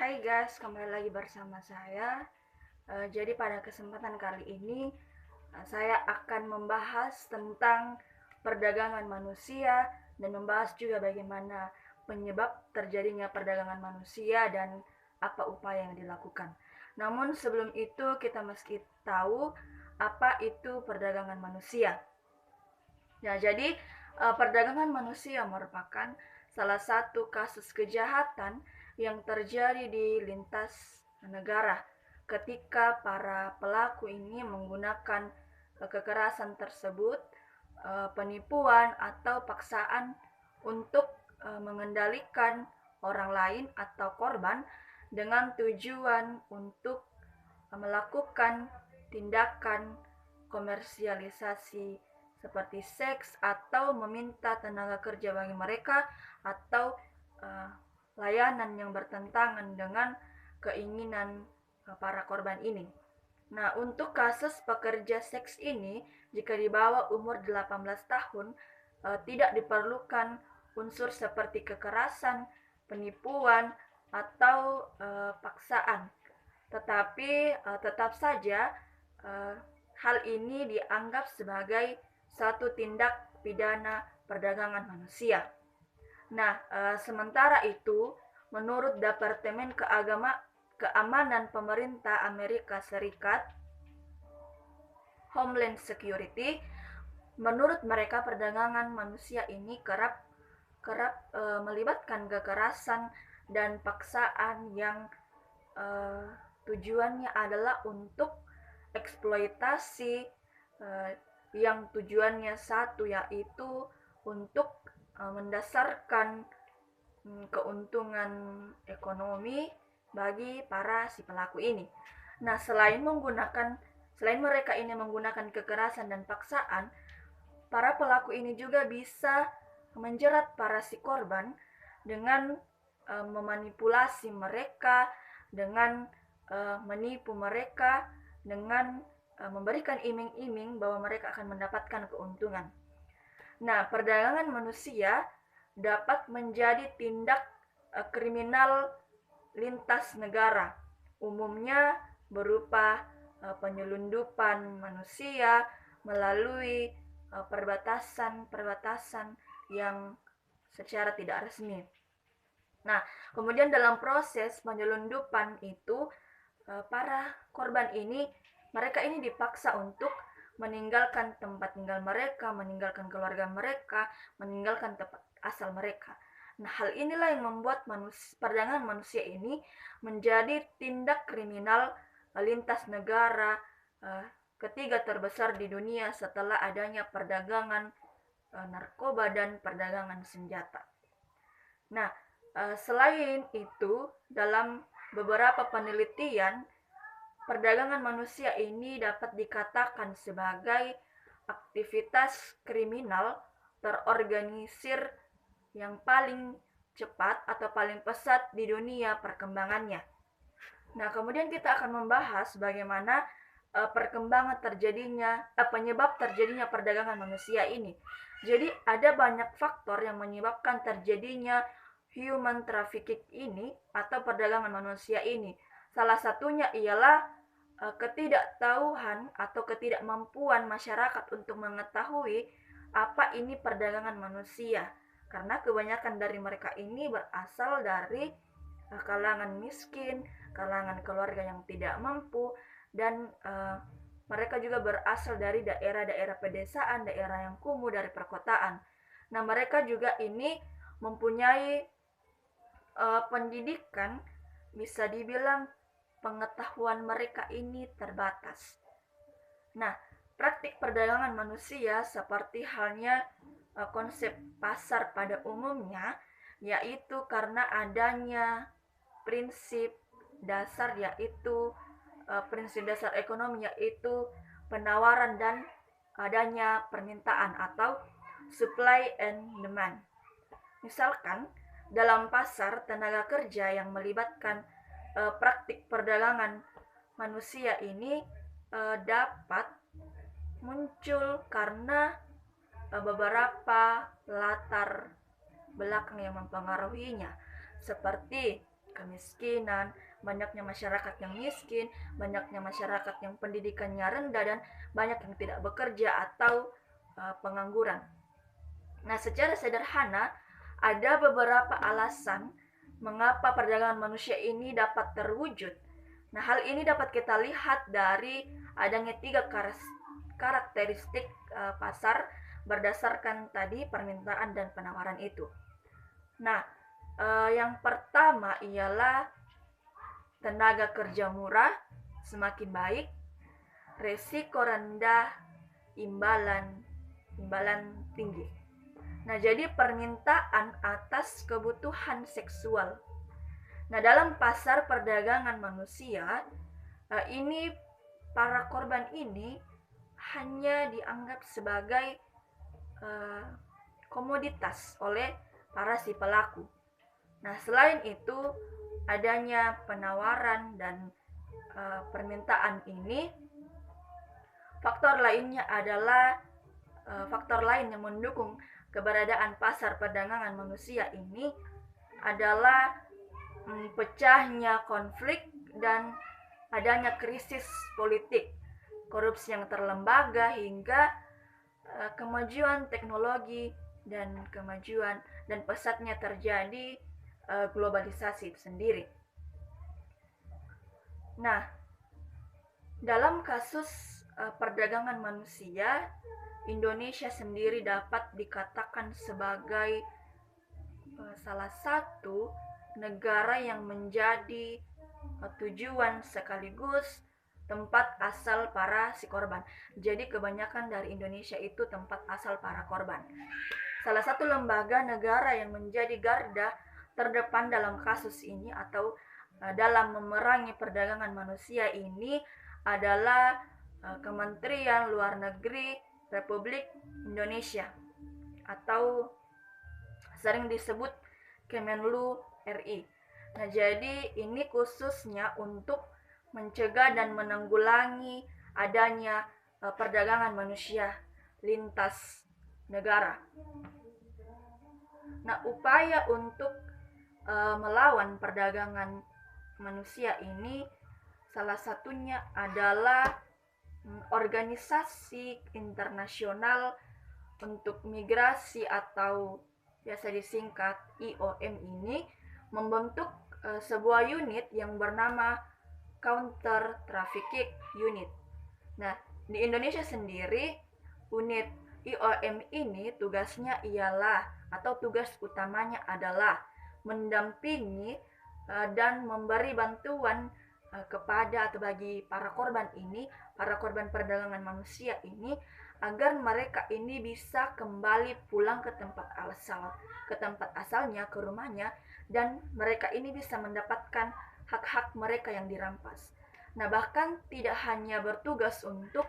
Hai guys, kembali lagi bersama saya. Jadi pada kesempatan kali ini saya akan membahas tentang perdagangan manusia dan membahas juga bagaimana penyebab terjadinya perdagangan manusia dan apa upaya yang dilakukan. Namun sebelum itu kita mesti tahu apa itu perdagangan manusia. Ya, jadi perdagangan manusia merupakan salah satu kasus kejahatan yang terjadi di lintas negara ketika para pelaku ini menggunakan kekerasan tersebut, penipuan atau paksaan untuk mengendalikan orang lain atau korban dengan tujuan untuk melakukan tindakan komersialisasi seperti seks atau meminta tenaga kerja bagi mereka atau uh, layanan yang bertentangan dengan keinginan para korban ini. Nah, untuk kasus pekerja seks ini, jika di bawah umur 18 tahun, tidak diperlukan unsur seperti kekerasan, penipuan, atau paksaan. Tetapi tetap saja uh, hal ini dianggap sebagai satu tindak pidana perdagangan manusia. Nah, sementara itu, menurut Departemen Keamanan Pemerintah Amerika Serikat, Homeland Security, menurut mereka perdagangan manusia ini kerap melibatkan kekerasan dan paksaan yang tujuannya adalah untuk eksploitasi, yang tujuannya satu yaitu untuk mendasarkan keuntungan ekonomi bagi para si pelaku ini. Nah, selain mereka ini menggunakan kekerasan dan paksaan, para pelaku ini juga bisa menjerat para si korban dengan memanipulasi mereka, dengan menipu mereka, dengan memberikan iming-iming bahwa mereka akan mendapatkan keuntungan. Nah, perdagangan manusia dapat menjadi tindak kriminal lintas negara, umumnya berupa penyelundupan manusia melalui perbatasan-perbatasan yang secara tidak resmi. Nah, kemudian dalam proses penyelundupan itu, para korban ini, mereka ini dipaksa untuk meninggalkan tempat tinggal mereka, meninggalkan keluarga mereka, meninggalkan tempat asal mereka. Nah, hal inilah yang membuat perdagangan manusia ini menjadi tindak kriminal lintas negara, ketiga terbesar di dunia setelah adanya perdagangan narkoba dan perdagangan senjata. Nah, selain itu, dalam beberapa penelitian, perdagangan manusia ini dapat dikatakan sebagai aktivitas kriminal terorganisir yang paling cepat atau paling pesat di dunia perkembangannya. Nah, kemudian kita akan membahas bagaimana penyebab terjadinya perdagangan manusia ini. Jadi ada banyak faktor yang menyebabkan terjadinya human trafficking ini atau perdagangan manusia ini. Salah satunya ialah ketidaktahuan atau ketidakmampuan masyarakat untuk mengetahui apa ini perdagangan manusia. Karena kebanyakan dari mereka ini berasal dari kalangan miskin, kalangan keluarga yang tidak mampu, dan mereka juga berasal dari daerah-daerah pedesaan, daerah yang kumuh dari perkotaan. Nah, mereka juga ini mempunyai pendidikan, bisa dibilang pengetahuan mereka ini terbatas. Nah, praktik perdagangan manusia seperti halnya konsep pasar pada umumnya, yaitu karena adanya prinsip dasar prinsip dasar ekonomi, yaitu penawaran dan adanya permintaan atau supply and demand. Misalkan dalam pasar tenaga kerja yang melibatkan praktik perdagangan manusia ini dapat muncul karena beberapa latar belakang yang mempengaruhinya, seperti kemiskinan, banyaknya masyarakat yang miskin, banyaknya masyarakat yang pendidikannya rendah, dan banyak yang tidak bekerja atau pengangguran. Nah, secara sederhana ada beberapa alasan mengapa perdagangan manusia ini dapat terwujud. Nah, hal ini dapat kita lihat dari adanya 3 karakteristik pasar berdasarkan tadi permintaan dan penawaran itu. Nah, yang pertama ialah tenaga kerja murah semakin baik, resiko rendah, imbalan tinggi. Nah, jadi permintaan atas kebutuhan seksual. Nah, dalam pasar perdagangan manusia, ini para korban ini hanya dianggap sebagai komoditas oleh para si pelaku. Nah, selain itu adanya penawaran dan permintaan ini, faktor lain yang mendukung keberadaan pasar perdagangan manusia ini adalah pecahnya konflik dan adanya krisis politik, korupsi yang terlembaga, hingga kemajuan teknologi dan pesatnya terjadi globalisasi itu sendiri. Nah, dalam kasus perdagangan manusia, Indonesia sendiri dapat dikatakan sebagai salah satu negara yang menjadi tujuan sekaligus tempat asal para si korban. Jadi kebanyakan dari Indonesia itu tempat asal para korban. Salah satu lembaga negara yang menjadi garda terdepan dalam kasus ini atau dalam memerangi perdagangan manusia ini adalah Kementerian Luar Negeri Republik Indonesia atau sering disebut Kemenlu RI. Nah, jadi ini khususnya untuk mencegah dan menanggulangi adanya perdagangan manusia lintas negara. Nah, upaya untuk melawan perdagangan manusia ini salah satunya adalah organisasi internasional untuk migrasi atau biasa disingkat IOM ini membentuk sebuah unit yang bernama Counter Trafficking Unit. Nah, di Indonesia sendiri unit IOM ini tugasnya ialah atau tugas utamanya adalah mendampingi dan memberi bantuan kepada atau bagi para korban perdagangan manusia ini, agar mereka ini bisa kembali pulang ke tempat asalnya, ke rumahnya, dan mereka ini bisa mendapatkan hak-hak mereka yang dirampas. Nah, bahkan tidak hanya bertugas untuk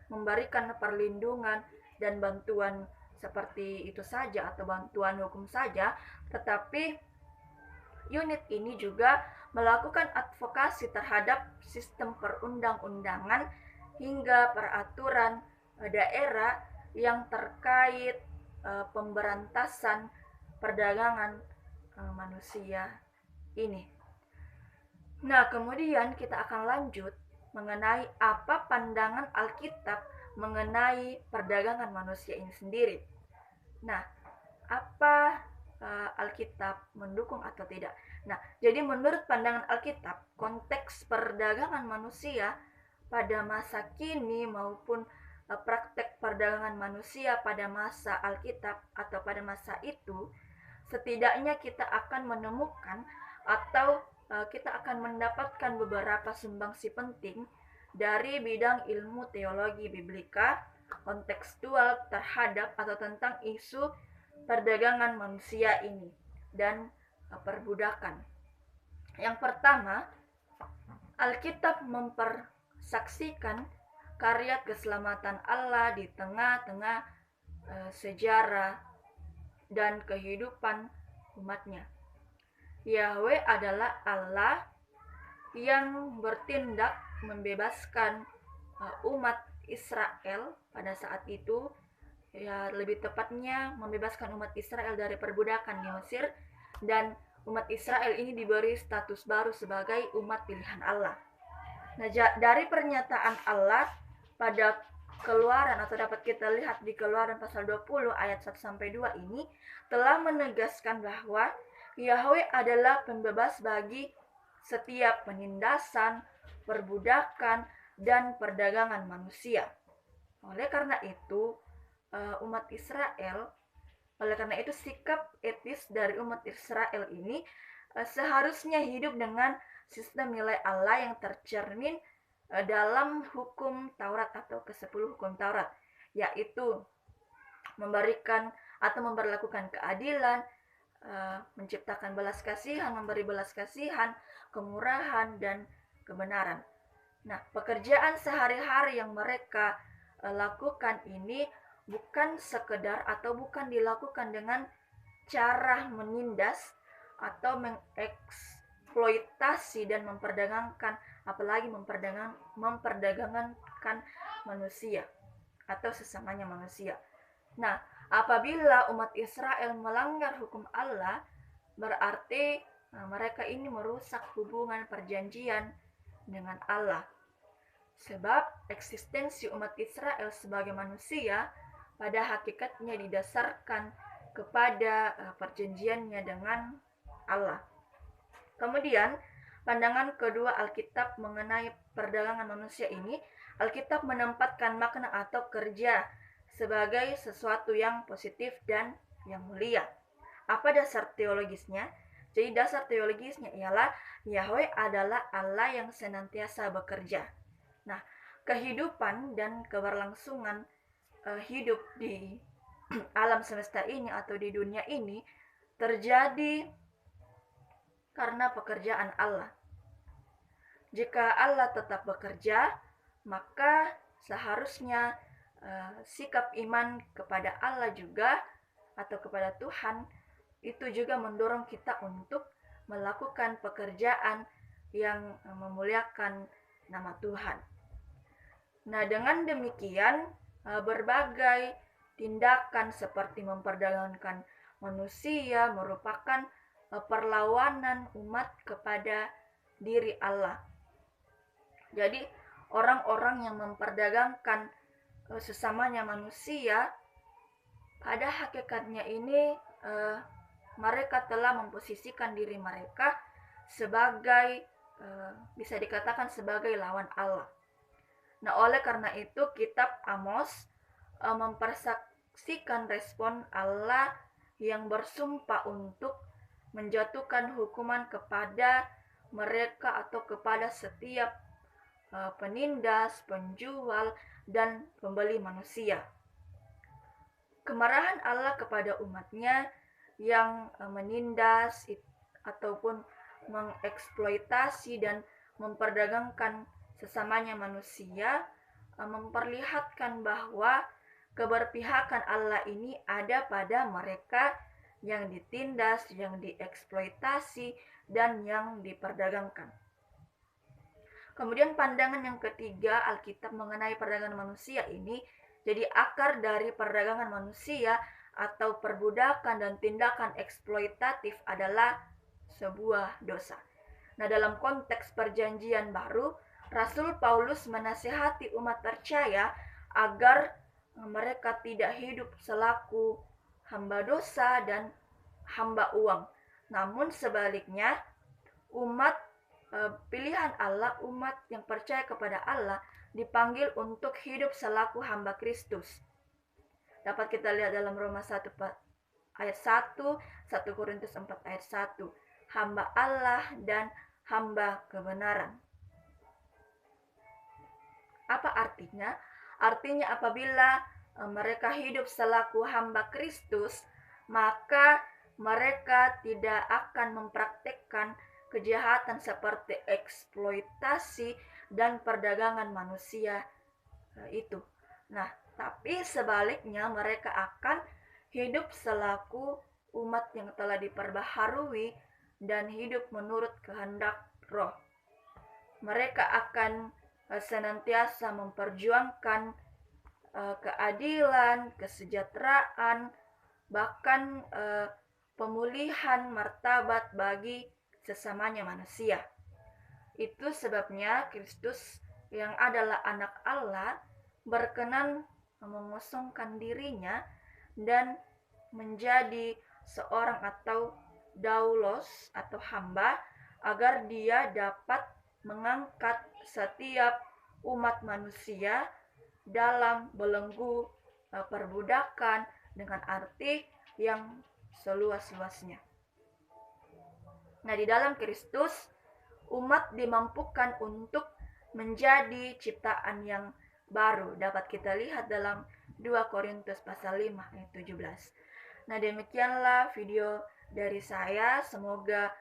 memberikan perlindungan dan bantuan seperti itu saja atau bantuan hukum saja, tetapi unit ini juga melakukan advokasi terhadap sistem perundang-undangan hingga peraturan daerah yang terkait pemberantasan perdagangan manusia ini. Nah, kemudian kita akan lanjut mengenai apa pandangan Alkitab mengenai perdagangan manusia ini sendiri. Nah, apa Alkitab mendukung atau tidak? Nah, jadi menurut pandangan Alkitab, konteks perdagangan manusia pada masa kini maupun praktek perdagangan manusia pada masa Alkitab atau pada masa itu, setidaknya kita akan menemukan atau kita akan mendapatkan beberapa sumbangsi penting dari bidang ilmu teologi biblika kontekstual terhadap atau tentang isu perdagangan manusia ini dan perbudakan. Yang pertama, Alkitab mempersaksikan karya keselamatan Allah di tengah-tengah sejarah dan kehidupan umatnya. Yahweh adalah Allah yang bertindak membebaskan umat Israel pada saat itu, ya lebih tepatnya membebaskan umat Israel dari perbudakan di Mesir, dan umat Israel ini diberi status baru sebagai umat pilihan Allah. Nah, dari pernyataan Allah pada Keluaran, atau dapat kita lihat di Keluaran pasal 20 ayat 1-2 ini, telah menegaskan bahwa Yahweh adalah pembebas bagi setiap penindasan, perbudakan, dan perdagangan manusia. Oleh karena itu, sikap etis dari umat Israel ini seharusnya hidup dengan sistem nilai Allah yang tercermin dalam hukum Taurat atau ke-10 hukum Taurat, yaitu memberikan atau memperlakukan keadilan, menciptakan belas kasihan, memberi belas kasihan, kemurahan, dan kebenaran. Nah, pekerjaan sehari-hari yang mereka lakukan ini bukan sekedar atau bukan dilakukan dengan cara menindas atau mengeksploitasi dan memperdagangkan, apalagi memperdagangkan manusia atau sesamanya manusia. Nah, apabila umat Israel melanggar hukum Allah, berarti mereka ini merusak hubungan perjanjian dengan Allah. Sebab eksistensi umat Israel sebagai manusia pada hakikatnya didasarkan kepada perjanjiannya dengan Allah. Kemudian, pandangan kedua Alkitab mengenai perdagangan manusia ini, Alkitab menempatkan makna atau kerja sebagai sesuatu yang positif dan yang mulia. Apa dasar teologisnya? Jadi dasar teologisnya ialah Yahweh adalah Allah yang senantiasa bekerja. Nah, kehidupan dan keberlangsungan hidup di alam semesta ini atau di dunia ini terjadi karena pekerjaan Allah. Jika Allah tetap bekerja, maka seharusnya sikap iman kepada Allah juga atau kepada Tuhan itu juga mendorong kita untuk melakukan pekerjaan yang memuliakan nama Tuhan. Nah, dengan demikian berbagai tindakan seperti memperdagangkan manusia merupakan perlawanan umat kepada diri Allah. Jadi orang-orang yang memperdagangkan sesamanya manusia, pada hakikatnya ini mereka telah memposisikan diri mereka sebagai bisa dikatakan sebagai lawan Allah. Nah, oleh karena itu kitab Amos mempersaksikan respon Allah yang bersumpah untuk menjatuhkan hukuman kepada mereka atau kepada setiap penindas, penjual, dan pembeli manusia. Kemarahan Allah kepada umatnya yang menindas ataupun mengeksploitasi dan memperdagangkan sesamanya manusia memperlihatkan bahwa keberpihakan Allah ini ada pada mereka yang ditindas, yang dieksploitasi, dan yang diperdagangkan. Kemudian pandangan yang ketiga Alkitab mengenai perdagangan manusia ini, jadi akar dari perdagangan manusia atau perbudakan dan tindakan eksploitatif adalah sebuah dosa. Nah, dalam konteks perjanjian baru, Rasul Paulus menasihati umat percaya agar mereka tidak hidup selaku hamba dosa dan hamba uang. Namun sebaliknya, umat pilihan Allah, umat yang percaya kepada Allah, dipanggil untuk hidup selaku hamba Kristus. Dapat kita lihat dalam Roma 1 ayat 1, 1 Korintus 4 ayat 1. Hamba Allah dan hamba kebenaran. Apa artinya? Artinya apabila mereka hidup selaku hamba Kristus, maka mereka tidak akan mempraktekkan kejahatan seperti eksploitasi dan perdagangan manusia itu. Nah, tapi sebaliknya mereka akan hidup selaku umat yang telah diperbaharui dan hidup menurut kehendak Roh. Mereka akan senantiasa memperjuangkan keadilan, kesejahteraan, bahkan pemulihan martabat bagi sesamanya manusia. Itu sebabnya Kristus yang adalah anak Allah berkenan mengosongkan dirinya dan menjadi seorang atau daulos atau hamba agar dia dapat mengangkat setiap umat manusia dalam belenggu perbudakan dengan arti yang seluas-luasnya. Nah, di dalam Kristus umat dimampukan untuk menjadi ciptaan yang baru. Dapat kita lihat dalam 2 Korintus pasal 5 ayat 17. Nah, demikianlah video dari saya. Semoga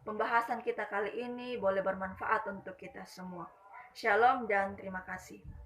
pembahasan kita kali ini boleh bermanfaat untuk kita semua. Shalom dan terima kasih.